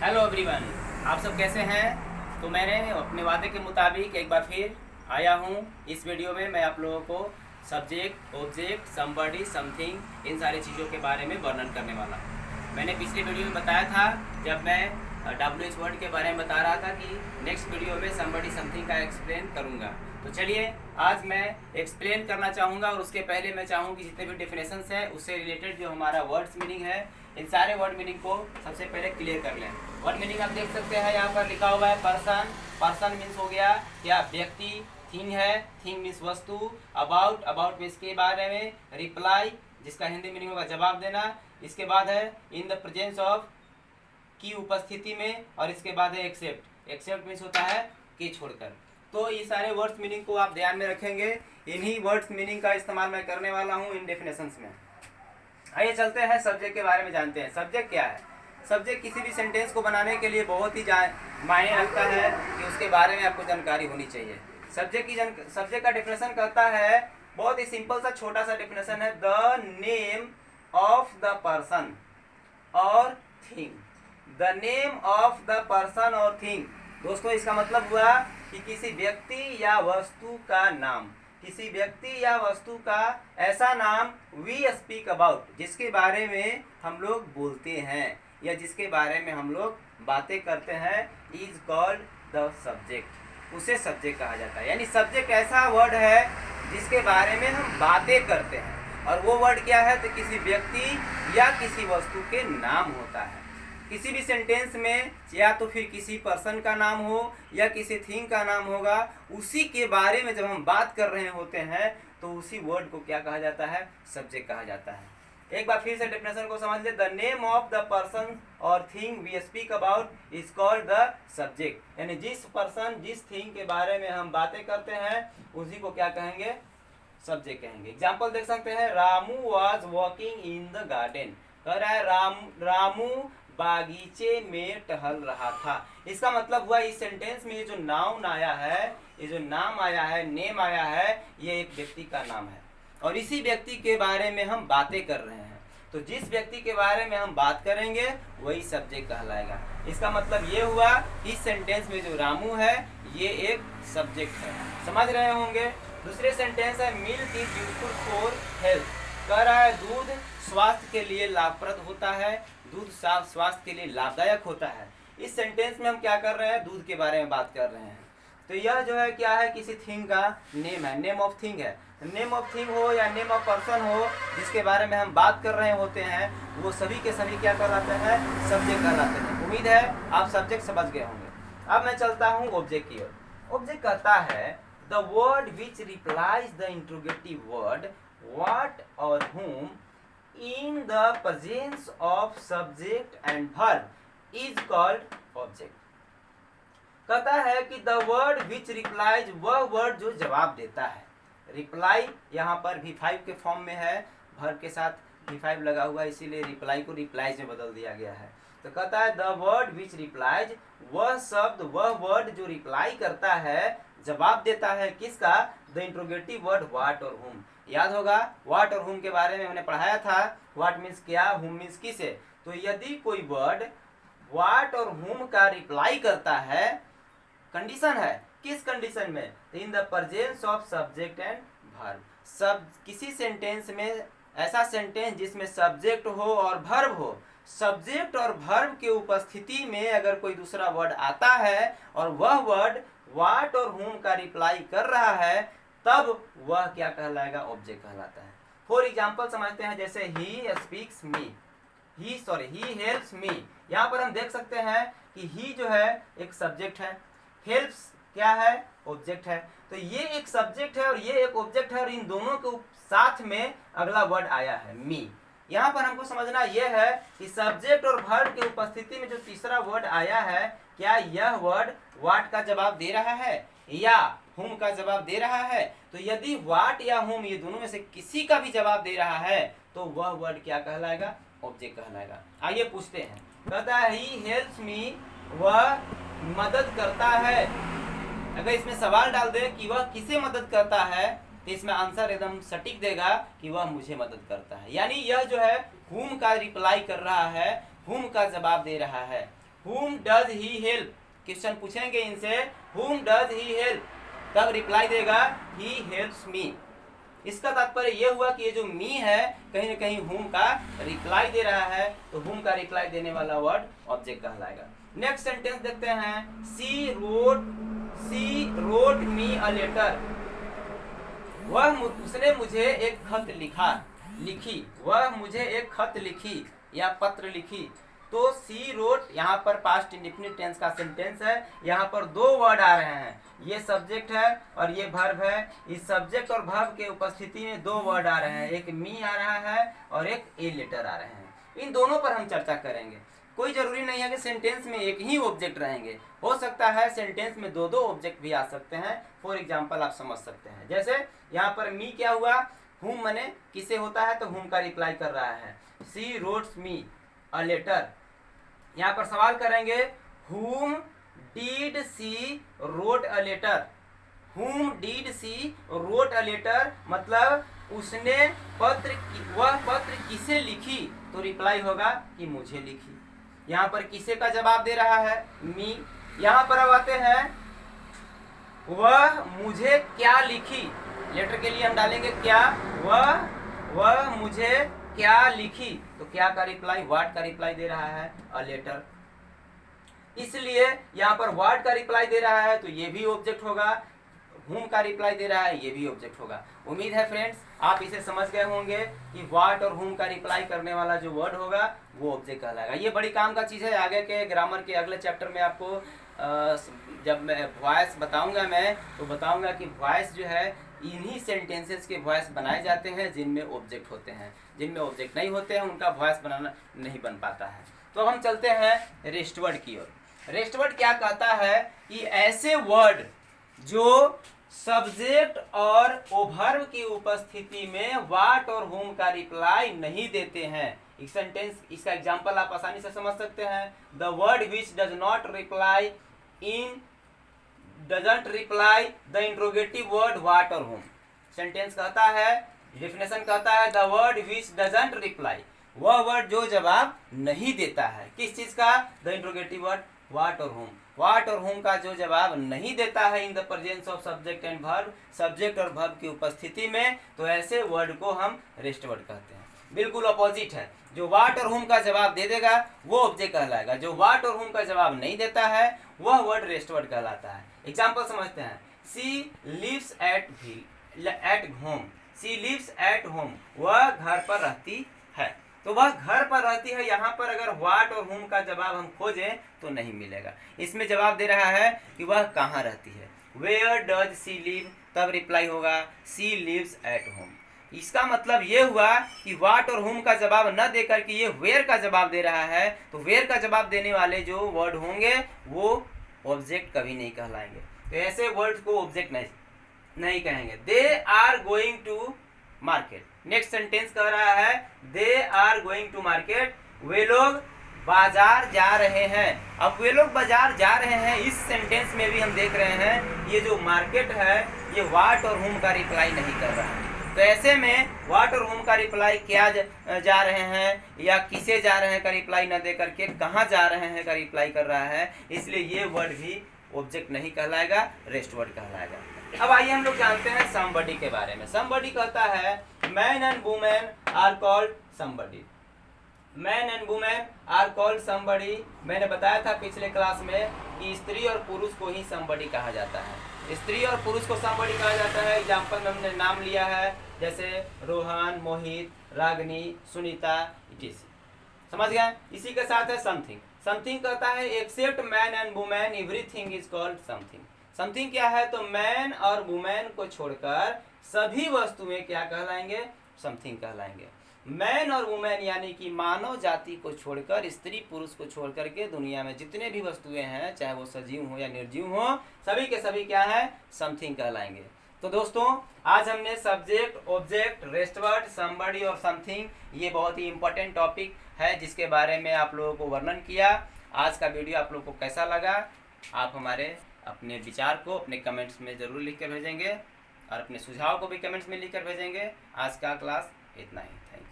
Hello everyone, आप सब कैसे हैं। तो मैंने अपने वादे के मुताबिक एक बार फिर आया हूँ। इस वीडियो में मैं आप लोगों को सब्जेक्ट, ऑब्जेक्ट, समबडी, समथिंग, इन सारी चीज़ों के बारे में वर्णन करने वाला हूँ। मैंने पिछले वीडियो में बताया था, जब मैं WH वर्ड के बारे में बता रहा था, कि नेक्स्ट वीडियो में समबडी, समथिंग का एक्सप्लेन करूँगा। तो चलिए आज मैं एक्सप्लेन करना चाहूँगा, और उसके पहले मैं चाहूँ कि जितने भी डेफिनेशंस हैं उससे रिलेटेड जो हमारा वर्ड्स मीनिंग है, इन सारे वर्ड मीनिंग को सबसे पहले क्लियर कर लें। वर्ड मीनिंग आप देख सकते हैं, यहाँ पर लिखा हुआ है पर्सन। पर्सन मीन्स हो गया क्या, व्यक्ति। थिंग है, थिंग मीन्स वस्तु। अबाउट, अबाउट मीन्स के बारे में। रिप्लाई, जिसका हिंदी मीनिंग होगा जवाब देना। इसके बाद है इन द प्रेजेंस ऑफ, की उपस्थिति में। और इसके बाद है एक्सेप्ट। एक्सेप्ट मीन्स होता है कि छोड़कर। तो ये सारे वर्ड्स मीनिंग को आप ध्यान में रखेंगे। इन्हीं वर्ड्स मीनिंग का इस्तेमाल मैं करने वाला हूँ इन डेफिनेशंस में। आइए चलते हैं सब्जेक्ट के बारे में जानते हैं। सब्जेक्ट क्या है। सब्जेक्ट किसी भी सेंटेंस को बनाने के लिए बहुत ही मायने रखता है कि उसके बारे में आपको जानकारी होनी चाहिए। सब्जेक्ट का डेफिनेशन करता है, बहुत ही सिंपल सा छोटा सा डेफिनेशन है, the name of the person और thing. The name of the person और थिंग। दोस्तों, इसका मतलब हुआ कि किसी व्यक्ति या वस्तु का नाम। किसी व्यक्ति या वस्तु का ऐसा नाम वी स्पीक अबाउट, जिसके बारे में हम लोग बोलते हैं या जिसके बारे में हम लोग बातें करते हैं, इज कॉल्ड द सब्जेक्ट। उसे सब्जेक्ट कहा जाता है। यानी सब्जेक्ट ऐसा वर्ड है जिसके बारे में हम बातें करते हैं। और वो वर्ड क्या है, तो किसी व्यक्ति या किसी वस्तु के नाम होता है। किसी भी सेंटेंस में या तो फिर किसी पर्सन का नाम हो या किसी थिंग का नाम होगा, उसी के बारे में जब हम बात कर रहे होते हैं तो उसी वर्ड को क्या कहा जाता है, सब्जेक्ट कहा जाता है। एक बार फिर से डेफिनेशन को समझ ले, the name of the person और thing we speak about is called the subject. यानी जिस पर्सन, जिस थिंग के बारे में हम बातें करते हैं उसी को क्या कहेंगे, सब्जेक्ट कहेंगे। एग्जाम्पल देख सकते हैं, Ramu was walking in the garden. कह रहा है रामू बागीचे में टहल रहा था। इसका मतलब हुआ इस सेंटेंस में ये जो नाउन आया है, ये जो नाम आया है, नेम आया है, ये एक व्यक्ति का नाम है और इसी व्यक्ति के बारे में हम बातें कर रहे हैं। तो जिस व्यक्ति के बारे में हम बात करेंगे वही सब्जेक्ट कहलाएगा। इसका मतलब ये हुआ इस सेंटेंस में जो रामू है ये एक सब्जेक्ट है। समझ रहे होंगे। दूसरे सेंटेंस है, milk is useful for health. कह रहा है दूध स्वास्थ्य के लिए लाभप्रद होता है, दूध स्वास्थ्य के लिए लाभदायक होता है। इस सेंटेंस में हम क्या कर रहे हैं, दूध के बारे में बात कर रहे हैं। तो यह जो है क्या है, किसी थिंग का नेम है, नेम ऑफ थिंग है। नेम ऑफ थिंग हो या नेम ऑफ पर्सन हो, जिसके बारे में हम बात कर रहे होते हैं, वो सभी के सभी क्या कहलाते हैं, सब्जेक्ट कहलाते हैं। उम्मीद है आप सब्जेक्ट समझ गए होंगे। अब मैं चलता हूँ ऑब्जेक्ट की ओर। ऑब्जेक्ट कहता है, the word which replies the interrogative word what or whom in the presence of subject and verb is called object। कहता है कि the word which replies, वह वर्ड जो जवाब देता है। रिप्लाई यहाँ पर V5 के फॉर्म में है, verb के साथ V5 लगा हुआ है, इसीलिए रिप्लाई को रिप्लाइज में बदल दिया गया है। तो कहता है द वर्ड विच रिप्लाइज, वह शब्द, वह वर्ड जो रिप्लाई करता है, जवाब देता है किसका, द इंट्रोगेटिव वर्ड व्हाट और हुम। याद होगा व्हाट और हुम के बारे में हमने पढ़ाया था। व्हाट मीन्स क्या, हुम मीन्स किसे। तो यदि कोई वर्ड व्हाट और हुम का रिप्लाई करता है, कंडीशन है, किस कंडीशन में, in the presence of subject and verb. सब किसी सेंटेंस में, ऐसा सेंटेंस जिसमें सब्जेक्ट हो और वर्ब हो, सब्जेक्ट और वर्ब के उपस्थिति में अगर कोई दूसरा वर्ड आता है और वह वर्ड व्हाट और हुम का रिप्लाई कर रहा है, तब वह क्या कहलाएगा, ऑब्जेक्ट कहलाता है। फॉर एग्जाम्पल समझते हैं, जैसे he speaks me, he helps me. यहाँ पर हम देख सकते हैं कि ही जो है एक सब्जेक्ट है, हेल्प्स क्या है, ऑब्जेक्ट है। तो ये एक सब्जेक्ट है और ये एक ऑब्जेक्ट है, और इन दोनों के साथ में अगला वर्ड आया है मी। यहाँ पर हमको समझना यह है कि सब्जेक्ट और वर्ब की उपस्थिति में जो तीसरा वर्ड आया है, क्या यह वर्ड व्हाट का जवाब दे रहा है या हुम का जवाब दे रहा है। तो यदि व्हाट या हुम ये दोनों में से किसी का भी जवाब दे रहा है तो वह वर्ड क्या कहलाएगा, ऑब्जेक्ट कहलाएगा। आइए पूछते हैं। कहता है ही हेल्प्स मी, वह मदद करता है। अगर इसमें सवाल डाल दे कि वह किसे मदद करता है, तो इसमें आंसर एकदम सटीक देगा कि वह मुझे मदद करता है। यानी यह जो है हुम का रिप्लाई कर रहा है, हुम का जवाब दे रहा है। whom does he help, question पूछेंगे इनसे whom does he help, तब रिप्लाई देगा he helps me। इसका तात्पर्य यह हुआ कि ये जो मी है कहीं न कहीं whom का रिप्लाई दे रहा है, तो whom का रिप्लाई देने वाला वर्ड ऑब्जेक्ट कहलाएगा। नेक्स्ट सेंटेंस देखते हैं, she wrote me a letter, उसने मुझे एक खत लिखी, वह मुझे एक खत लिखी या पत्र लिखी। तो सी रोट यहाँ पर पास्ट इंडेफिनिट टेंस का सेंटेंस है, यहाँ पर दो वर्ड आ रहे हैं, ये सब्जेक्ट है और ये वर्ब है। इस सब्जेक्ट और वर्ब के उपस्थिति में दो वर्ड आ रहे हैं, एक मी आ रहा है और एक ए लेटर आ रहे हैं। इन दोनों पर हम चर्चा करेंगे। कोई जरूरी नहीं है कि सेंटेंस में एक ही ऑब्जेक्ट रहेंगे, हो सकता है सेंटेंस में दो दो ऑब्जेक्ट भी आ सकते हैं। फॉर एग्जाम्पल आप समझ सकते हैं, जैसे यहाँ पर मी क्या हुआ, हुम मने किसे होता है, तो हुम का रिप्लाई कर रहा है। सी रोट्स मी अ लेटर, यहाँ पर सवाल करेंगे whom did she wrote a letter, whom did she wrote a letter, मतलब उसने वह पत्र किसे लिखी, तो रिप्लाई होगा कि मुझे लिखी। यहाँ पर किसे का जवाब दे रहा है, मी। यहाँ पर अब आते हैं, वह मुझे क्या लिखी, लेटर के लिए हम डालेंगे क्या, वह मुझे क्या लिखी, तो क्या का रिप्लाई, व्हाट का रिप्लाई दे रहा है, अ लेटर। इसलिए यहाँ पर व्हाट का रिप्लाई दे रहा है तो ये भी ऑब्जेक्ट होगा, whom का रिप्लाई दे रहा है ये भी ऑब्जेक्ट होगा। उम्मीद है फ्रेंड्स आप इसे समझ गए होंगे कि व्हाट और whom का रिप्लाई करने वाला जो वर्ड होगा वो ऑब्जेक्ट कहलाएगा। ये बड़ी काम का चीज़ है। आगे के ग्रामर के अगले चैप्टर में आपको जब मैं वॉइस बताऊंगा मैं तो बताऊंगा कि वॉइस जो है इन्हीं सेंटेंसेस के वॉइस बनाए जाते हैं जिनमें ऑब्जेक्ट होते हैं, जिनमें ऑब्जेक्ट नहीं होते हैं उनका वॉइस बनाना नहीं बन पाता है। तो हम चलते हैं रेस्ट वर्ड की ओर। रेस्ट वर्ड क्या कहता है कि ऐसे वर्ड जो सब्जेक्ट और ओवर्ब की उपस्थिति में व्हाट और whom का रिप्लाई नहीं देते हैं। एक सेंटेंस, इसका एग्जांपल आप आसानी से समझ सकते हैं, the word which does not reply doesn't reply the interrogative word what और whom। सेंटेंस कहता है, डेफिनेशन कहता है, the word which doesn't reply, वह वर्ड जो जवाब नहीं देता है, किस चीज का, द इंट्रोगेटिव वर्ड व्हाट और whom। व्हाट और whom का जो जवाब नहीं देता है in the presence of subject and verb, subject और वर्ब की उपस्थिति में, तो ऐसे वर्ड को हम रेस्ट वर्ड कहते हैं। बिल्कुल अपोजिट है, जो व्हाट और whom का जवाब दे देगा वो ऑब्जेक्ट कहलाएगा, जो व्हाट और whom का जवाब नहीं देता है वह वर्ड रेस्ट वर्ड कहलाता है। एग्जाम्पल समझते हैं, she lives at home, she lives at home, वह घर पर रहती है। तो वह घर पर रहती है, यहाँ पर अगर व्हाट और whom का जवाब हम खोजें तो नहीं मिलेगा। इसमें जवाब दे रहा है कि वह कहाँ रहती है, वेयर डज सी लिव, तब रिप्लाई होगा सी लिव्स एट होम। इसका मतलब ये हुआ कि व्हाट और whom का जवाब न देकर के ये वेयर का जवाब दे रहा है, तो वेयर का जवाब देने वाले जो वर्ड होंगे वो ऑब्जेक्ट कभी नहीं कहलाएंगे। तो ऐसे वर्ड को ऑब्जेक्ट नहीं कहेंगे। They are going to market, next sentence कह रहा है they are going to market, वे लोग बाजार जा रहे हैं। अब वे लोग बाजार जा रहे हैं, इस सेंटेंस में भी हम देख रहे हैं ये जो मार्केट है ये व्हाट और whom का रिप्लाई नहीं कर रहा है। तो ऐसे में व्हाट और whom का रिप्लाई क्या जा रहे हैं या किसे जा रहे हैं का रिप्लाई न दे करके कहाँ जा रहे हैं का रिप्लाई कर रहा है, इसलिए ये वर्ड भी ऑब्जेक्ट नहीं कहलाएगा, रेस्ट वर्ड कहलाएगा। अब आइए हम लोग जानते हैं समबडी के बारे में। समबडी कहता है man and women are called somebody, man and women are called somebody. मैंने बताया था पिछले क्लास में कि स्त्री और पुरुष को ही समबडी कहा जाता है, स्त्री और पुरुष को समबडी कहा जाता है। एग्जाम्पल में हमने नाम लिया है जैसे रोहन, मोहित, रागनी, सुनीता, इटीसी, समझ गए। इसी के साथ है समथिंग, समथिंग कहता है except man and women everything is called something. Something क्या है, तो मैन और वुमेन को छोड़कर सभी वस्तुएं क्या कहलाएंगे, समथिंग कहलाएंगे। मैन और वुमेन यानी कि मानव जाति को छोड़कर, स्त्री पुरुष को छोड़कर के दुनिया में जितने भी वस्तुएं हैं, चाहे वो सजीव हो या निर्जीव हो, सभी के सभी क्या है, समथिंग कहलाएंगे। तो दोस्तों आज हमने subject, object, rest word, somebody और समथिंग, ये बहुत ही इंपॉर्टेंट टॉपिक है जिसके बारे में आप लोगों को वर्णन किया। आज का वीडियो आप लोगों को कैसा लगा, आप हमारे अपने विचार को अपने कमेंट्स में ज़रूर लिख कर भेजेंगे और अपने सुझाव को भी कमेंट्स में लिख कर भेजेंगे। आज का क्लास इतना ही, थैंक यू।